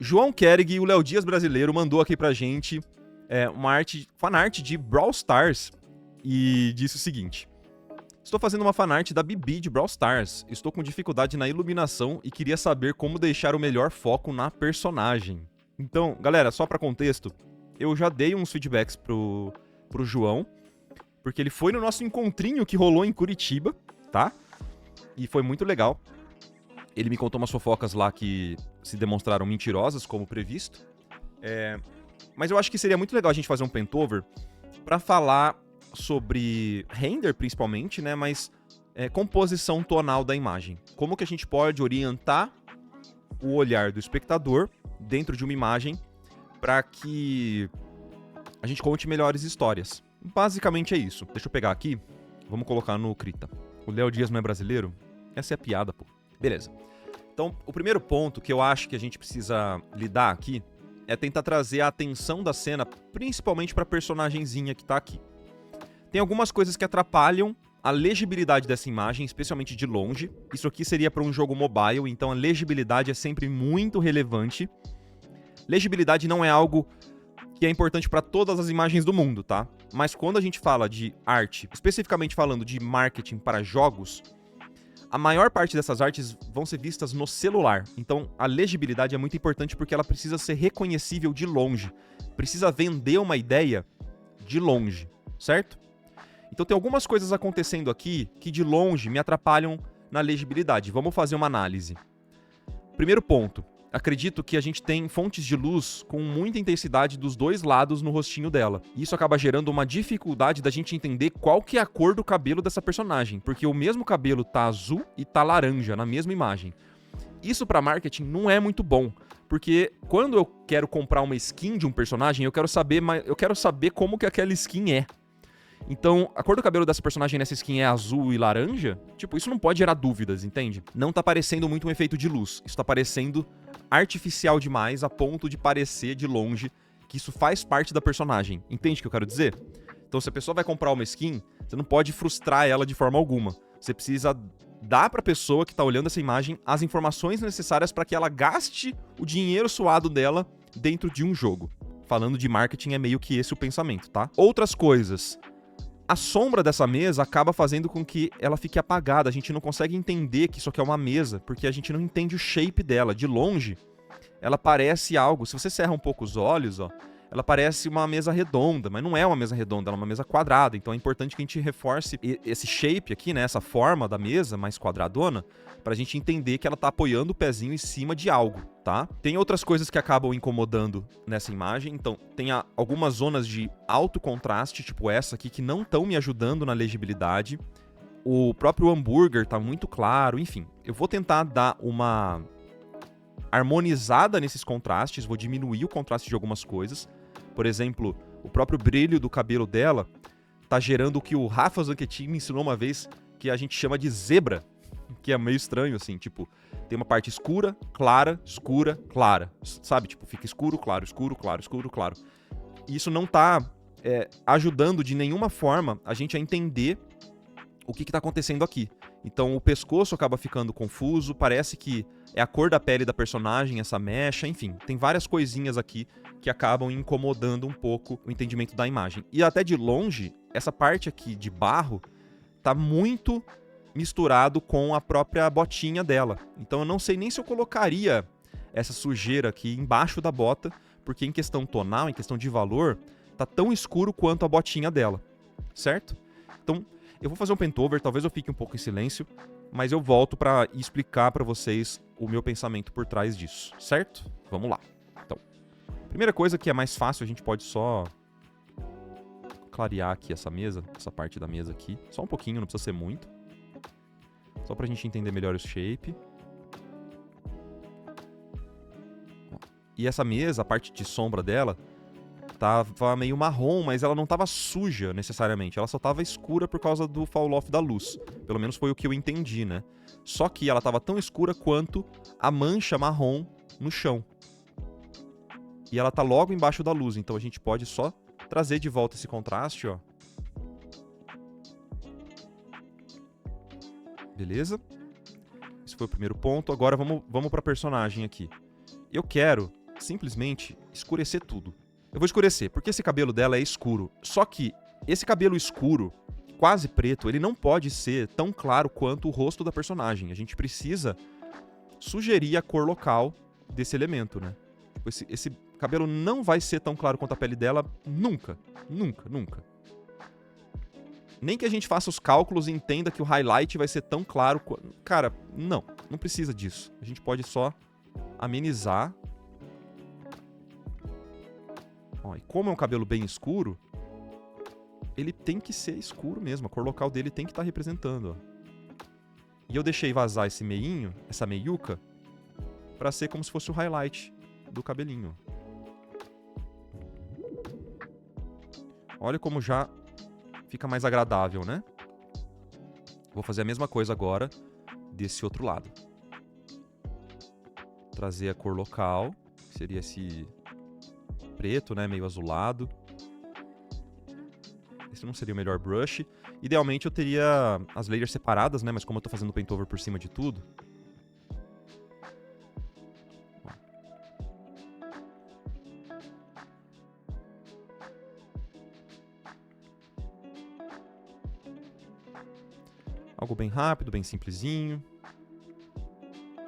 João Kerrig, o Léo Dias brasileiro, mandou aqui pra gente uma fanart de Brawl Stars e disse o seguinte: estou fazendo uma fanart da Bibi de Brawl Stars. Estou com dificuldade na iluminação e queria saber como deixar o melhor foco na personagem. Então, galera, só pra contexto, eu já dei uns feedbacks pro João, porque ele foi no nosso encontrinho que rolou em Curitiba, tá? E foi muito legal. Ele me contou umas fofocas lá que se demonstraram mentirosas, como previsto. Mas eu acho que seria muito legal a gente fazer um pentover pra falar sobre render, principalmente, né? Mas composição tonal da imagem. Como que a gente pode orientar o olhar do espectador dentro de uma imagem para que a gente conte melhores histórias. Basicamente é isso. Deixa eu pegar aqui. Vamos colocar no Krita. O Léo Dias não é brasileiro? Essa é a piada, pô. Beleza. Então, o primeiro ponto que eu acho que a gente precisa lidar aqui é tentar trazer a atenção da cena, principalmente pra personagenzinha que tá aqui. Tem algumas coisas que atrapalham a legibilidade dessa imagem, especialmente de longe. Isso aqui seria para um jogo mobile, então a legibilidade é sempre muito relevante. Legibilidade não é algo que é importante para todas as imagens do mundo, tá? Mas quando a gente fala de arte, especificamente falando de marketing para jogos, a maior parte dessas artes vão ser vistas no celular. Então, a legibilidade é muito importante porque ela precisa ser reconhecível de longe. Precisa vender uma ideia de longe, certo? Então, tem algumas coisas acontecendo aqui que de longe me atrapalham na legibilidade. Vamos fazer uma análise. Primeiro ponto. Acredito que a gente tem fontes de luz com muita intensidade dos dois lados no rostinho dela. Isso acaba gerando uma dificuldade da gente entender qual que é a cor do cabelo dessa personagem, porque o mesmo cabelo tá azul e tá laranja na mesma imagem. Isso pra marketing não é muito bom, porque quando eu quero comprar uma skin de um personagem, eu quero saber como que aquela skin é. Então, a cor do cabelo dessa personagem nessa skin é azul e laranja? Tipo, isso não pode gerar dúvidas, entende? Não tá parecendo muito um efeito de luz. Isso tá parecendo artificial demais a ponto de parecer de longe que isso faz parte da personagem. Entende o que eu quero dizer? Então, se a pessoa vai comprar uma skin, você não pode frustrar ela de forma alguma. Você precisa dar pra pessoa que tá olhando essa imagem as informações necessárias para que ela gaste o dinheiro suado dela dentro de um jogo. Falando de marketing, é meio que esse o pensamento, tá? Outras coisas. A sombra dessa mesa acaba fazendo com que ela fique apagada. A gente não consegue entender que isso aqui é uma mesa, porque a gente não entende o shape dela. De longe, ela parece algo... Se você cerra um pouco os olhos, ó, ela parece uma mesa redonda, mas não é uma mesa redonda, ela é uma mesa quadrada. Então é importante que a gente reforce esse shape aqui, né, essa forma da mesa mais quadradona, pra gente entender que ela tá apoiando o pezinho em cima de algo, tá? Tem outras coisas que acabam incomodando nessa imagem. Então, tem algumas zonas de alto contraste, tipo essa aqui, que não estão me ajudando na legibilidade. O próprio hambúrguer tá muito claro, enfim. Eu vou tentar dar uma harmonizada nesses contrastes, vou diminuir o contraste de algumas coisas. Por exemplo, o próprio brilho do cabelo dela tá gerando o que o Rafa Zanchetti me ensinou uma vez, que a gente chama de zebra, que é meio estranho, assim, tipo, tem uma parte escura, clara, sabe? Tipo, fica escuro, claro, escuro, claro, escuro, claro. E isso não tá ajudando de nenhuma forma a gente a entender o que tá acontecendo aqui. Então, o pescoço acaba ficando confuso, parece que é a cor da pele da personagem, essa mecha, enfim, tem várias coisinhas aqui que acabam incomodando um pouco o entendimento da imagem. E até de longe, essa parte aqui de barro tá muito misturado com a própria botinha dela. Então eu não sei nem se eu colocaria essa sujeira aqui embaixo da bota, porque em questão tonal, em questão de valor, tá tão escuro quanto a botinha dela, certo? Então eu vou fazer um pentover, talvez eu fique um pouco em silêncio, mas eu volto para explicar para vocês o meu pensamento por trás disso, certo? Vamos lá. Então, primeira coisa que é mais fácil, a gente pode só clarear aqui essa mesa, essa parte da mesa aqui, só um pouquinho, não precisa ser muito. Só pra gente entender melhor o shape. E essa mesa, a parte de sombra dela, tava meio marrom, mas ela não tava suja necessariamente. Ela só tava escura por causa do fall off da luz. Pelo menos foi o que eu entendi, né? Só que ela tava tão escura quanto a mancha marrom no chão. E ela tá logo embaixo da luz, então a gente pode só trazer de volta esse contraste, ó. Beleza? Esse foi o primeiro ponto. Agora vamos pra personagem aqui. Eu quero simplesmente escurecer tudo. Eu vou escurecer, porque esse cabelo dela é escuro. Só que esse cabelo escuro, quase preto, ele não pode ser tão claro quanto o rosto da personagem. A gente precisa sugerir a cor local desse elemento, né? Tipo, esse cabelo não vai ser tão claro quanto a pele dela nunca. Nunca, nunca. Nem que a gente faça os cálculos e entenda que o highlight vai ser tão claro... Cara, não precisa disso. A gente pode só amenizar. Ó, e como é um cabelo bem escuro, ele tem que ser escuro mesmo. A cor local dele tem que estar representando, ó. E eu deixei vazar esse meinho, essa meiuca, pra ser como se fosse o highlight do cabelinho. Olha como já fica mais agradável, né? Vou fazer a mesma coisa agora desse outro lado. Trazer a cor local, que seria esse preto, né? Meio azulado. Esse não seria o melhor brush. Idealmente eu teria as layers separadas, né? Mas como eu tô fazendo o paint over por cima de tudo... Algo bem rápido, bem simplesinho.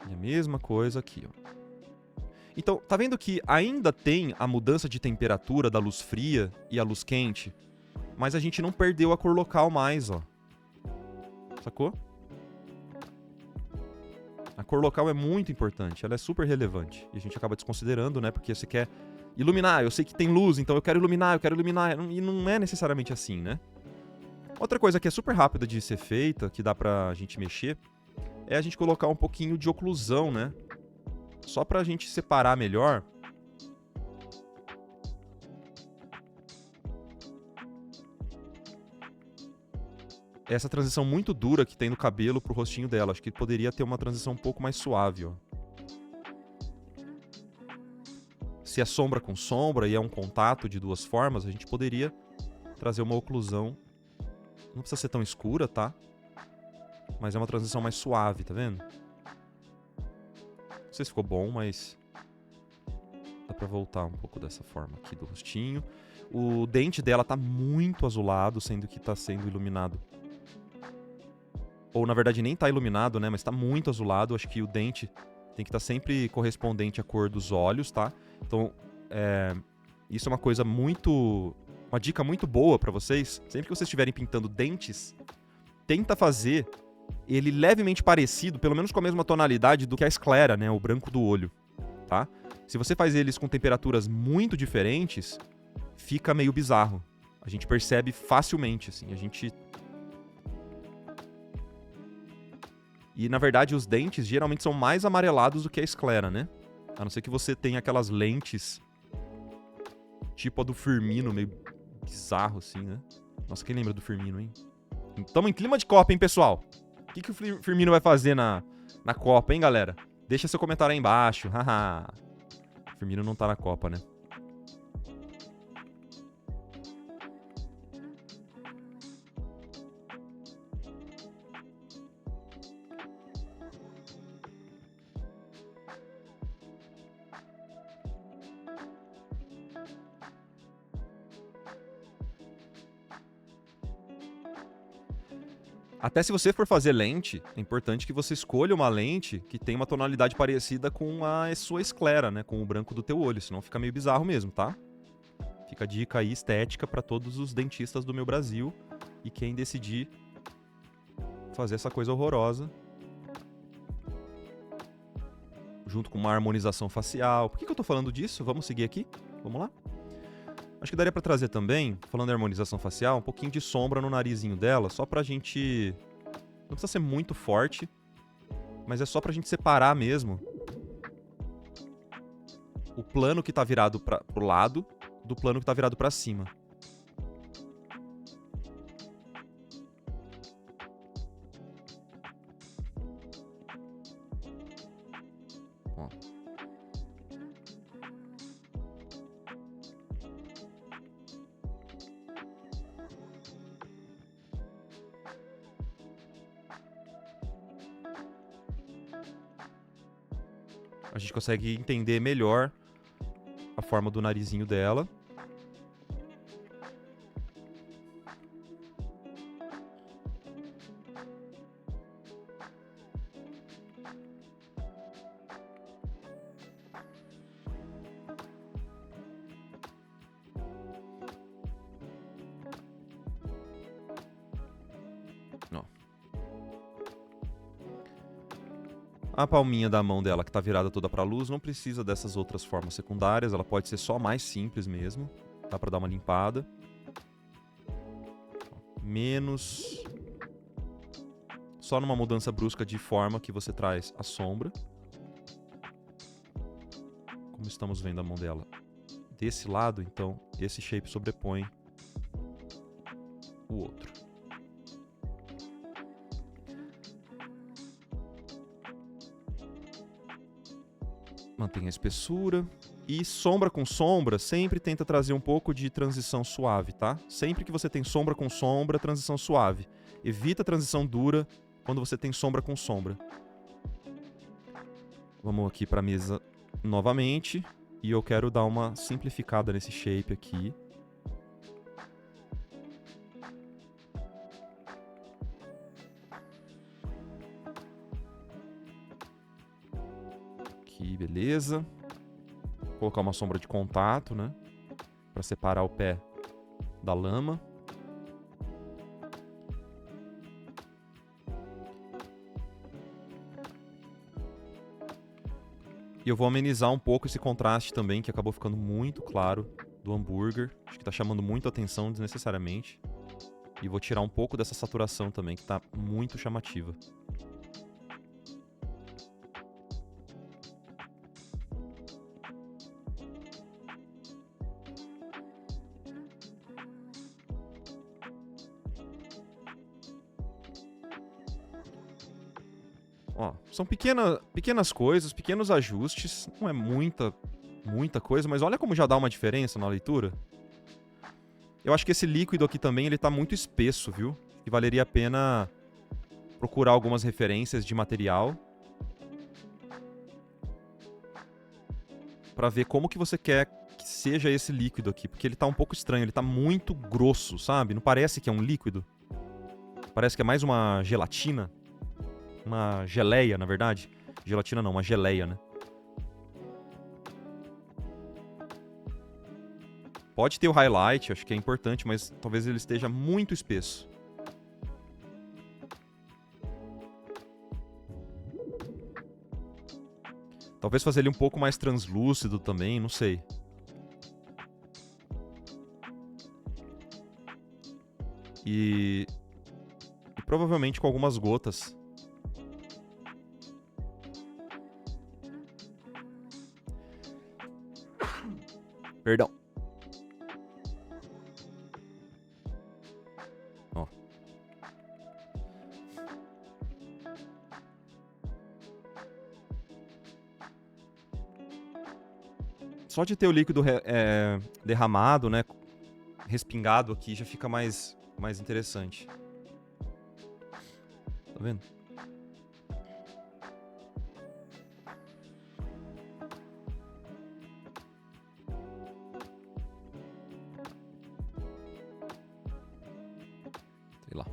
E a mesma coisa aqui, ó. Então, tá vendo que ainda tem a mudança de temperatura da luz fria e a luz quente, mas a gente não perdeu a cor local mais, ó. Sacou? A cor local é muito importante, ela é super relevante. E a gente acaba desconsiderando, né? Porque você quer iluminar, eu sei que tem luz, então eu quero iluminar. E não é necessariamente assim, né? Outra coisa que é super rápida de ser feita, que dá pra gente mexer, é a gente colocar um pouquinho de oclusão, né? Só pra gente separar melhor. Essa transição muito dura que tem no cabelo pro rostinho dela. Acho que poderia ter uma transição um pouco mais suave, ó. Se é sombra com sombra e é um contato de duas formas, a gente poderia trazer uma oclusão. Não precisa ser tão escura, tá? Mas é uma transição mais suave, tá vendo? Não sei se ficou bom, mas... dá pra voltar um pouco dessa forma aqui do rostinho. O dente dela tá muito azulado, sendo que tá sendo iluminado. Ou, na verdade, nem tá iluminado, né? Mas tá muito azulado. Acho que o dente tem que estar sempre correspondente à cor dos olhos, tá? Então, isso é uma coisa muito... uma dica muito boa pra vocês. Sempre que vocês estiverem pintando dentes, tenta fazer ele levemente parecido, pelo menos com a mesma tonalidade do que a esclera, né? O branco do olho, tá? Se você faz eles com temperaturas muito diferentes, fica meio bizarro. A gente percebe facilmente, assim. A gente... E, na verdade, os dentes geralmente são mais amarelados do que a esclera, né? A não ser que você tenha aquelas lentes tipo a do Firmino, meio bizarro, assim, né? Nossa, quem lembra do Firmino, hein? Tamo em clima de Copa, hein, pessoal? O que o Firmino vai fazer na Copa, hein, galera? Deixa seu comentário aí embaixo. Haha. O Firmino não tá na Copa, né? Até se você for fazer lente, é importante que você escolha uma lente que tenha uma tonalidade parecida com a sua esclera, né? Com o branco do teu olho, senão fica meio bizarro mesmo, tá? Fica a dica aí estética pra todos os dentistas do meu Brasil e quem decidir fazer essa coisa horrorosa. Junto com uma harmonização facial. Por que eu tô falando disso? Vamos seguir aqui? Vamos lá? Acho que daria pra trazer também, falando em harmonização facial, um pouquinho de sombra no narizinho dela, só pra gente... Não precisa ser muito forte, mas é só pra gente separar mesmo o plano que tá virado pro lado do plano que tá virado pra cima. Ó. A gente consegue entender melhor a forma do narizinho dela. Ó. A palminha da mão dela, que tá virada toda pra luz, não precisa dessas outras formas secundárias. Ela pode ser só mais simples mesmo. Dá pra dar uma limpada. Menos... Só numa mudança brusca de forma que você traz a sombra. Como estamos vendo a mão dela desse lado, então esse shape sobrepõe o outro. Mantenha a espessura. E sombra com sombra, sempre tenta trazer um pouco de transição suave, tá? Sempre que você tem sombra com sombra, transição suave. Evita a transição dura quando você tem sombra com sombra. Vamos aqui para a mesa novamente. E eu quero dar uma simplificada nesse shape aqui. Aqui, beleza. Vou colocar uma sombra de contato, né? Para separar o pé da lama. E eu vou amenizar um pouco esse contraste também, que acabou ficando muito claro do hambúrguer. Acho que tá chamando muito atenção desnecessariamente. E vou tirar um pouco dessa saturação também, que tá muito chamativa. Ó, são pequenas coisas, pequenos ajustes. Não é muita coisa, mas olha como já dá uma diferença na leitura. Eu acho que esse líquido aqui também, ele tá muito espesso, viu? E valeria a pena procurar algumas referências de material pra ver como que você quer que seja esse líquido aqui, porque ele tá um pouco estranho, ele tá muito grosso, sabe? Não parece que é um líquido. Parece que é mais uma gelatina. Uma geleia, na verdade. Gelatina não, uma geleia, né? Pode ter o highlight, acho que é importante, mas talvez ele esteja muito espesso. Talvez fazer ele um pouco mais translúcido também, não sei. E provavelmente com algumas gotas. Perdão. Ó. Só de ter o líquido derramado, né, respingado aqui, já fica mais interessante. Tá vendo? Sei lá.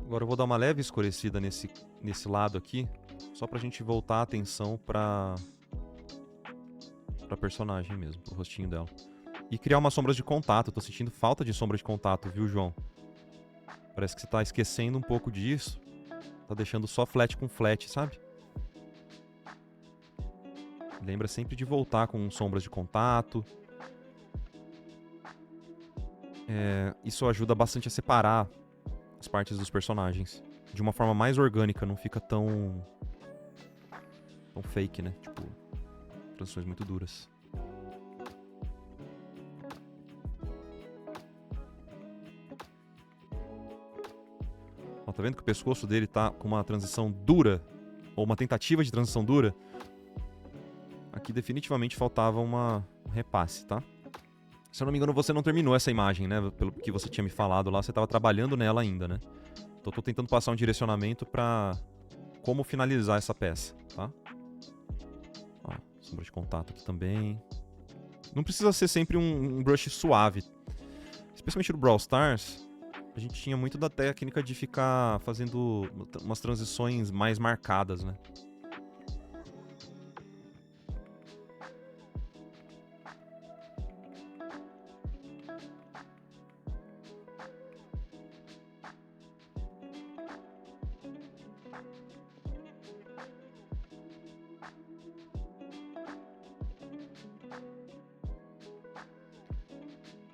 Agora eu vou dar uma leve escurecida nesse lado aqui, só pra gente voltar a atenção pra personagem mesmo, pro rostinho dela. E criar umas sombras de contato. Eu tô sentindo falta de sombra de contato, viu, João? Parece que você tá esquecendo um pouco disso. Tá deixando só flat com flat, sabe? Lembra sempre de voltar com sombras de contato. Isso ajuda bastante a separar as partes dos personagens de uma forma mais orgânica, não fica tão fake, né? Tipo, transições muito duras. Ó, tá vendo que o pescoço dele tá com uma transição dura? Ou uma tentativa de transição dura? Aqui definitivamente faltava um repasse, tá? Se eu não me engano, você não terminou essa imagem, né? Pelo que você tinha me falado lá, você tava trabalhando nela ainda, né? Então eu tô tentando passar um direcionamento pra como finalizar essa peça, tá? Ó, sombra de contato aqui também. Não precisa ser sempre um brush suave. Especialmente no Brawl Stars, a gente tinha muito da técnica de ficar fazendo umas transições mais marcadas, né?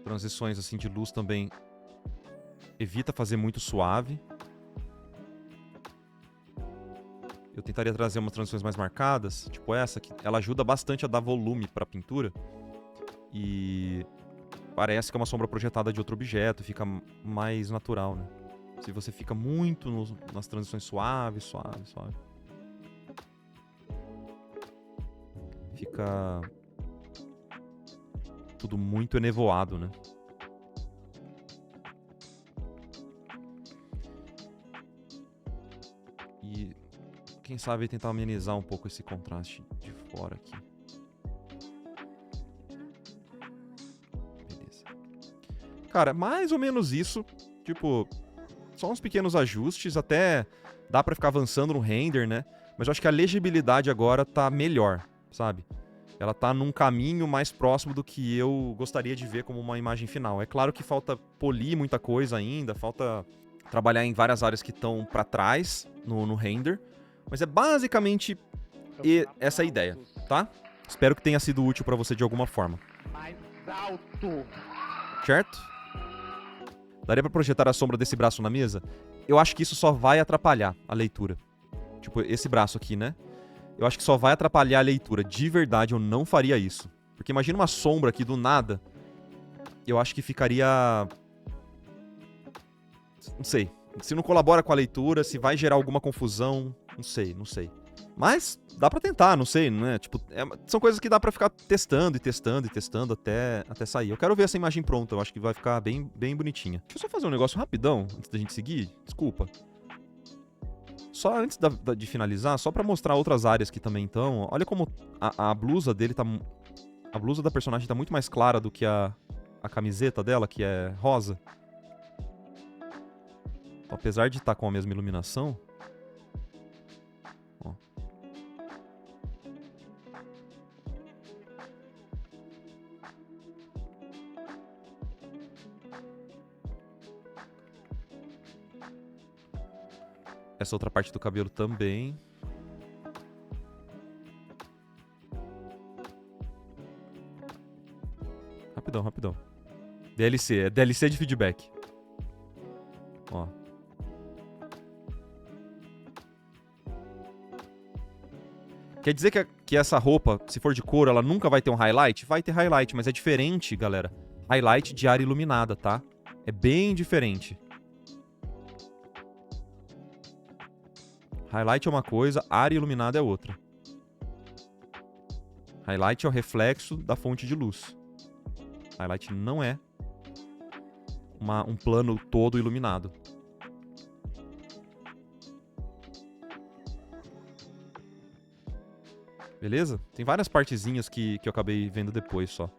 Transições assim de luz também evita fazer muito suave. Eu tentaria trazer umas transições mais marcadas, tipo essa, que ela ajuda bastante a dar volume para a pintura. E parece que é uma sombra projetada de outro objeto, fica mais natural, né? Se você fica muito nas transições suave, fica tudo muito enevoado, né? E quem sabe tentar amenizar um pouco esse contraste de fora aqui. Beleza. Cara, mais ou menos isso. Tipo, só uns pequenos ajustes, até dá pra ficar avançando no render, né? Mas eu acho que a legibilidade agora tá melhor, sabe? Ela tá num caminho mais próximo do que eu gostaria de ver como uma imagem final. É claro que falta polir muita coisa ainda, falta trabalhar em várias áreas que estão pra trás no render, mas é basicamente essa a ideia, tá? Espero que tenha sido útil pra você de alguma forma. Mais alto. Certo? Daria pra projetar a sombra desse braço na mesa? Eu acho que isso só vai atrapalhar a leitura. Tipo, esse braço aqui, né? Eu acho que só vai atrapalhar a leitura. De verdade, eu não faria isso. Porque imagina uma sombra aqui do nada. Eu acho que ficaria... Não sei. Se não colabora com a leitura, se vai gerar alguma confusão. Não sei. Mas dá pra tentar, não sei, né? Tipo, são coisas que dá pra ficar testando até sair. Eu quero ver essa imagem pronta. Eu acho que vai ficar bem bonitinha. Deixa eu só fazer um negócio rapidão, antes da gente seguir. Desculpa. Só antes de finalizar, só pra mostrar outras áreas que também estão. Olha como a blusa dele tá... A blusa da personagem tá muito mais clara do que a camiseta dela, que é rosa. Então, apesar de estar com a mesma iluminação... Ó. Essa outra parte do cabelo também. Rapidão. DLC, é DLC de feedback. Ó. Quer dizer que essa roupa, se for de couro, ela nunca vai ter um highlight? Vai ter highlight, mas é diferente, galera. Highlight de área iluminada, tá? É bem diferente. Highlight é uma coisa, área iluminada é outra. Highlight é o reflexo da fonte de luz. Highlight não é um plano todo iluminado. Beleza? Tem várias partezinhas que eu acabei vendo depois só.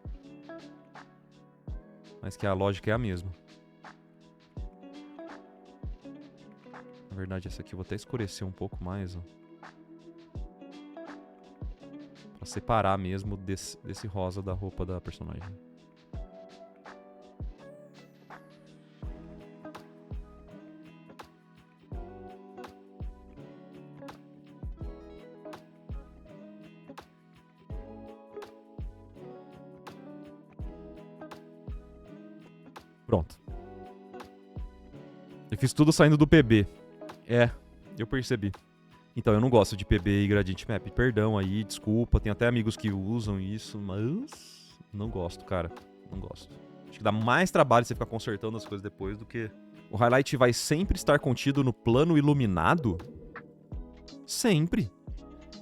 Mas que a lógica é a mesma. Na verdade, essa aqui eu vou até escurecer um pouco mais, ó. Pra separar mesmo desse rosa da roupa da personagem. Pronto. Eu fiz tudo saindo do PB. É, eu percebi. Então, eu não gosto de PB e Gradient Map. Perdão aí, desculpa. Tem até amigos que usam isso, mas... Não gosto, cara. Não gosto. Acho que dá mais trabalho você ficar consertando as coisas depois do que O highlight vai sempre estar contido no plano iluminado? Sempre.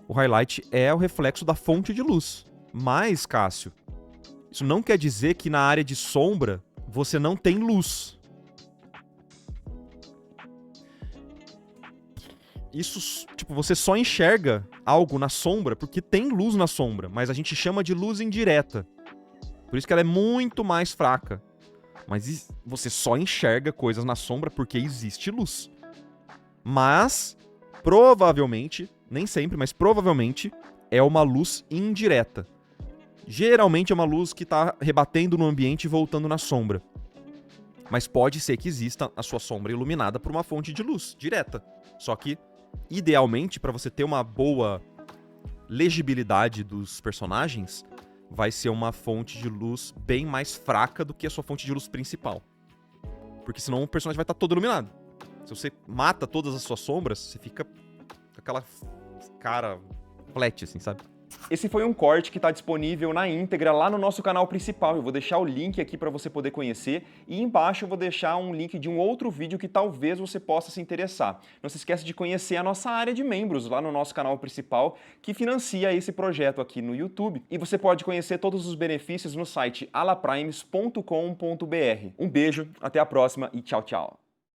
O highlight é o reflexo da fonte de luz. Mas, Cássio, isso não quer dizer que na área de sombra você não tem luz. Isso, tipo, você só enxerga algo na sombra porque tem luz na sombra, mas a gente chama de luz indireta. Por isso que ela é muito mais fraca. Mas você só enxerga coisas na sombra porque existe luz. Mas, provavelmente, nem sempre, mas provavelmente, é uma luz indireta. Geralmente é uma luz que está rebatendo no ambiente e voltando na sombra. Mas pode ser que exista a sua sombra iluminada por uma fonte de luz direta. Só que, idealmente, para você ter uma boa legibilidade dos personagens, vai ser uma fonte de luz bem mais fraca do que a sua fonte de luz principal. Porque senão o personagem vai estar todo iluminado. Se você mata todas as suas sombras, você fica com aquela cara flat, assim, sabe? Esse foi um corte que está disponível na íntegra lá no nosso canal principal. Eu vou deixar o link aqui para você poder conhecer e embaixo eu vou deixar um link de um outro vídeo que talvez você possa se interessar. Não se esqueça de conhecer a nossa área de membros lá no nosso canal principal que financia esse projeto aqui no YouTube. E você pode conhecer todos os benefícios no site alaprimes.com.br. Um beijo, até a próxima e tchau, tchau.